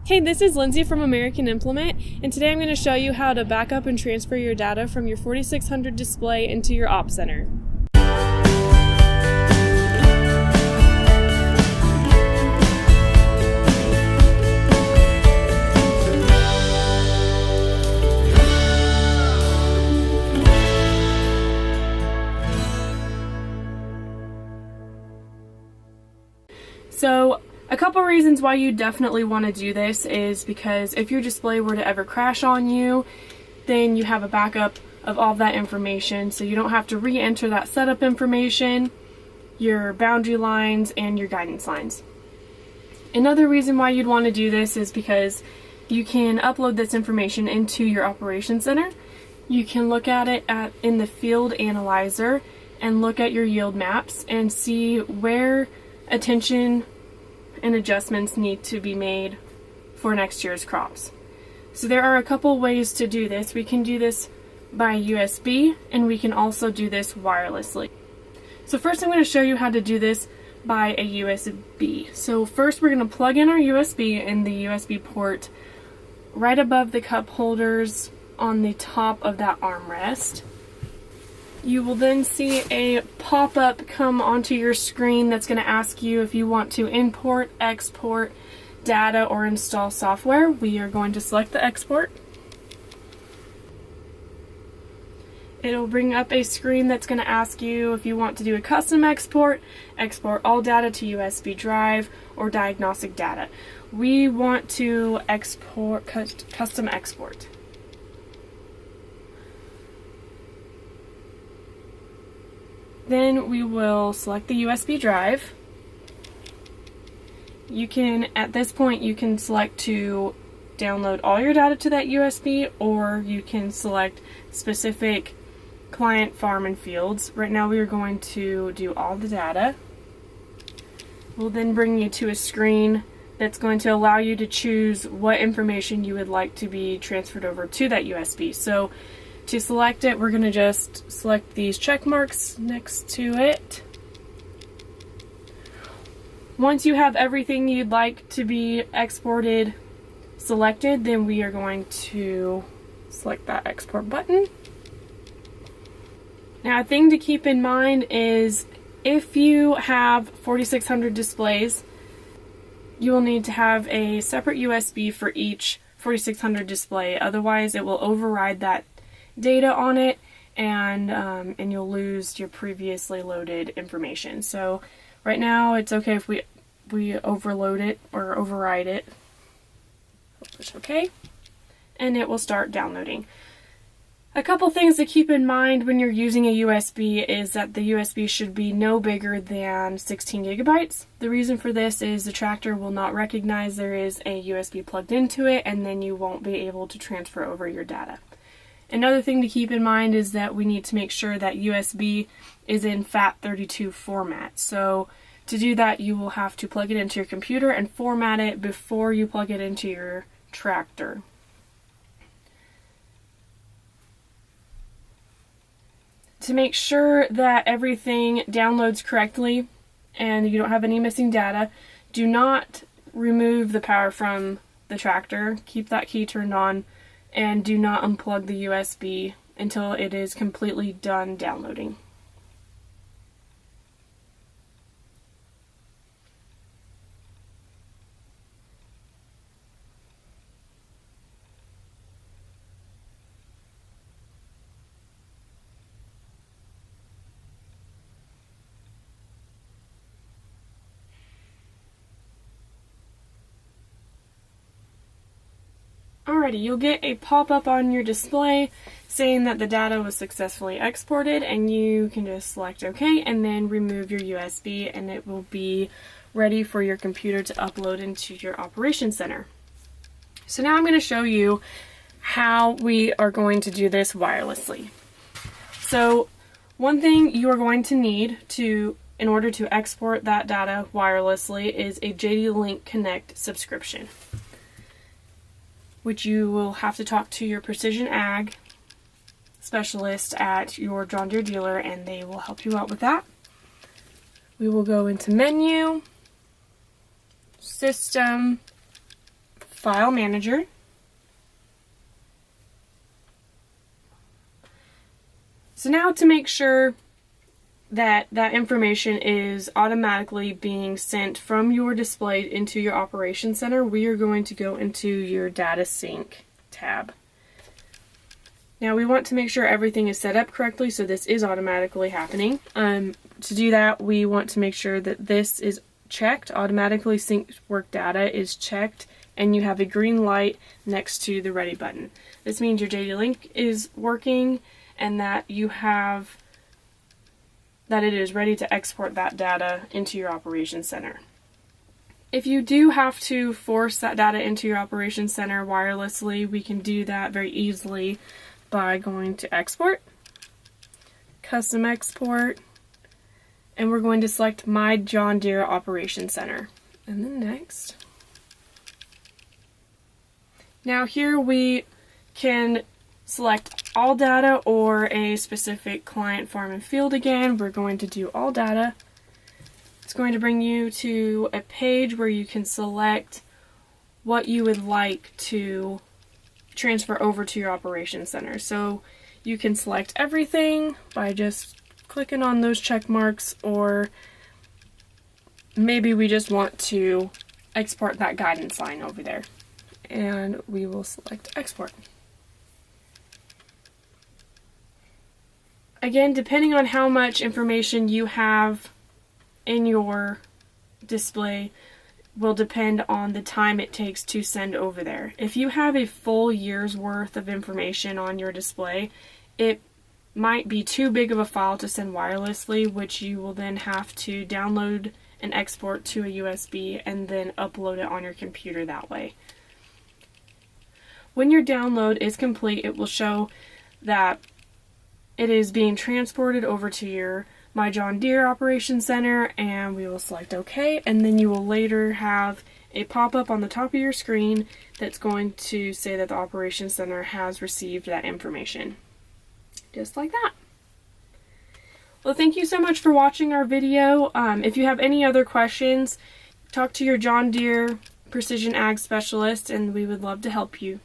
Hey, this is Lindsay from American Implement, and today I'm going to show you how to back up and transfer your data from your 4600 display into your Op Center. So, a couple reasons why you definitely want to do this is because if your display were to ever crash on you, then you have a backup of all that information, so you don't have to re-enter that setup information, your boundary lines, and your guidance lines. Another reason why you'd want to do this is because you can upload this information into your Operations Center. You can look at it in the Field Analyzer and look at your yield maps and see where attention and adjustments need to be made for next year's crops. So there are a couple ways to do this. We can do this by USB, and we can also do this wirelessly. So first I'm going to show you how to do this by a USB. So first we're going to plug in our USB in the USB port right above the cup holders on the top of that armrest. You will then see a pop-up come onto your screen that's going to ask you if you want to import, export data, or install software. We are going to select the export. It'll bring up a screen that's going to ask you if you want to do a custom export, export all data to USB drive, or diagnostic data. We want to export custom export. Then we will select the USB drive. You can, at this point, you can select to download all your data to that USB, or you can select specific client, farm, and fields. Right now we are going to do all the data. We'll then bring you to a screen that's going to allow you to choose what information you would like to be transferred over to that USB. So to select it, we're going to just select these check marks next to it. Once you have everything you'd like to be exported selected, then we are going to select that export button. Now, a thing to keep in mind is if you have 4600 displays, you will need to have a separate USB for each 4600 display. Otherwise, it will override that data on it, and you'll lose your previously loaded information. So right now it's okay if we overload it or override it. Push OK, and it will start downloading. A couple things to keep in mind when you're using a USB is that the USB should be no bigger than 16 gigabytes. The reason for this is the tractor will not recognize there is a USB plugged into it, and then you won't be able to transfer over your data. Another thing to keep in mind is that we need to make sure that USB is in FAT32 format. So to do that, you will have to plug it into your computer and format it before you plug it into your tractor. To make sure that everything downloads correctly and you don't have any missing data, do not remove the power from the tractor. Keep that key turned on, and do not unplug the USB until it is completely done downloading. Alrighty, you'll get a pop-up on your display saying that the data was successfully exported, and you can just select OK and then remove your USB, and it will be ready for your computer to upload into your Operations Center. So now I'm going to show you how we are going to do this wirelessly. So one thing you are going to need in order to export that data wirelessly is a JD-Link Connect subscription, which you will have to talk to your Precision Ag specialist at your John Deere dealer, and they will help you out with that. We will go into Menu, System, File Manager. So now, to make sure that that information is automatically being sent from your display into your Operations Center, we are going to go into your Data Sync tab. Now we want to make sure everything is set up correctly, so this is automatically happening. To do that, we want to make sure that this is checked. Automatically synced work data is checked, and you have a green light next to the ready button. This means your data link is working and that it is ready to export that data into your Operations Center. If you do have to force that data into your Operations Center wirelessly, we can do that very easily by going to Export, Custom Export, and we're going to select My John Deere Operations Center, and then Next. Now here we can select all data or a specific client, farm, and field. Again, we're going to do all data. It's going to bring you to a page where you can select what you would like to transfer over to your Operations Center. So you can select everything by just clicking on those check marks, or maybe we just want to export that guidance line over there, and we will select Export. Again, depending on how much information you have in your display will depend on the time it takes to send over there. If you have a full year's worth of information on your display, it might be too big of a file to send wirelessly, which you will then have to download and export to a USB and then upload it on your computer that way. When your download is complete, it will show that it is being transported over to your My John Deere Operations Center, and we will select OK, and then you will later have a pop-up on the top of your screen that's going to say that the Operations Center has received that information. Just like that. Well, thank you so much for watching our video. If you have any other questions, talk to your John Deere Precision Ag Specialist, and we would love to help you.